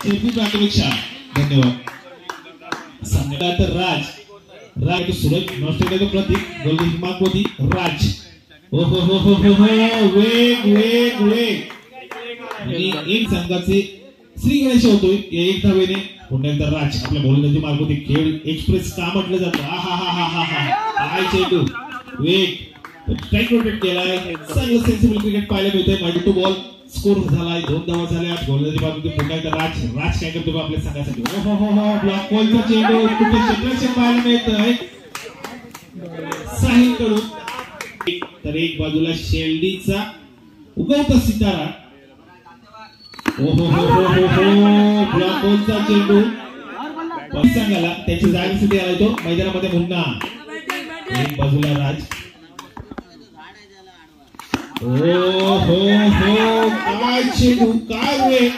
शेवटी प्राथमिक शाळा. धन्यवाद. सामना तर राज सूरज नॉस्ट्रेलियाचं प्रतीक गोलंदाजी मागवती राज. हो हो हो हो हो वेग वेग वेग आणि एक संघाचे श्री गणेश होतोय एक धावेने. पुन्हा एकदा राज आपल्या गोलंदाजी मागवती. खेळ एक्सप्रेस का म्हटलं जातं. हा हा हा हा हा काय चेंडू वेग स्ट्राईक रोटेट केलाय. चांगलं सेन्सिबल क्रिकेट पाहायला मिळतंय. माइंड टू बॉल स्कोर झालाय. 2 धावा झाल्या. गोलंदाजी मागवती पुन्हा एकदा राज काय करतो आपल्या संघासाठी. हो हो हो ब्लॉक बॉलचा चेंडू कुठे क्षेत्ररक्षण पाहायला मिळतंय साहिल कडून. तर एक बाजूला शेल्डीचा उगवता सितारा. ओ हो हो हो हो हो ब्लॉक बॉलचा चेंडू सांगायला त्याची जागेसाठी आलाय तो मैदानामध्ये. मुन्ना एक बाजूला राज. ओ हो हो काय चेंडू काय वेळ.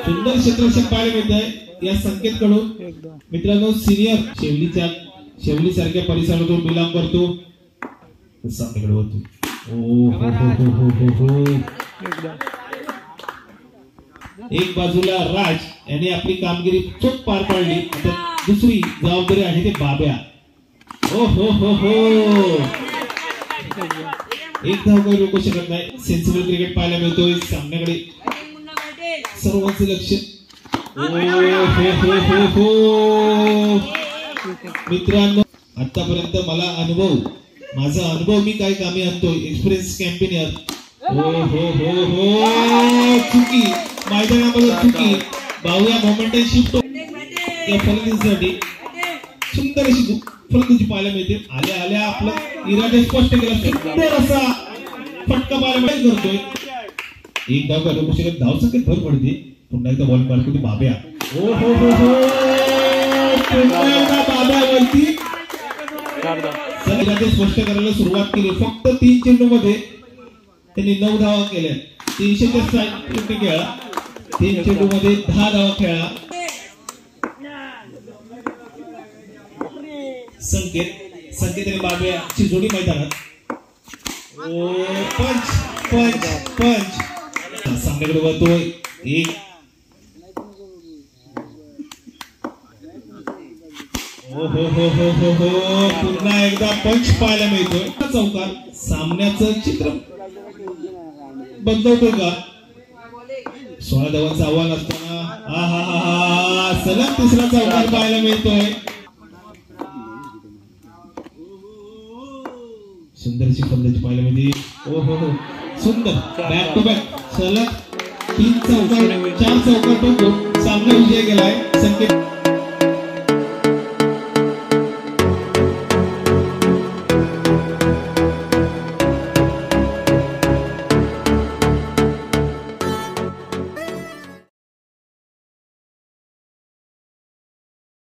सुंदर क्षेत्ररक्षण पाहायला मिळतंय या संकेत कडून. मित्रांनो सिनियर शेवली सारख्या परिसरातून बिलॉंग करतो. सामन्याकडे होतो. ओ हो हो हो हो हो एक बाजूला राज यांनी आपली कामगिरी चोख पार पाडली. आता दुसरी जबाबदारी आहे ते बाब्या. ओ हो हो हो एक धाव काही रोखू शकत नाही. सेन्सिबल क्रिकेट पाहायला मिळतोय सामन्याकडे सर्वांचे लक्ष. ओ हो हो हो हो मित्रांनो आतापर्यंत माझा अनुभव मी काय कामी आणतोय. एक्सपिरियन्स कॅम्पेनियर. हो हो हो हो चुकी मैदानामध्ये चुकी. बाहुया मोमेंट शिफ्ट या फलंदाजीसाठी सुंदर अशी फलंदाजी पाहायला मिळते. आल्या आल्या आपलं इरादे स्पष्ट केला. सुंदर असा फटका पाहायला करतोय. एक धाव घालू शकत. धाव संख्येत भर पडते. पुन्हा एकदा बॉल मारतो बाब्या. हो हो हो हो पुन्हा एकदा बाब्यावरती इरादे स्पष्ट करायला सुरुवात केली. फक्त 3 चेंडू मध्ये त्यांनी 9 धावा केल्या. 300 खेळला. 3 चेंडू मध्ये 10 धावा खेळला. संकेत आणि बाब्याची जोडी मैदानात. ओ पंच सामन्याकडे वळतोय. एक हो हो हो हो हो हो पुन्हा एकदा पंच पाहायला मिळतोय. चौकार सामन्याचं चित्र बदलवतोय का. 16 धावांचं आव्हान असताना हा हा हा सलग तिसरा चौकार पाहायला मिळतोय. सुंदरची फलंदाजी पाहायला मिळते. ओ हो हो सुंदर बॅक टू बॅक सलग 3 चौकार 4 चौकार सामना विजय केलाय संकेत.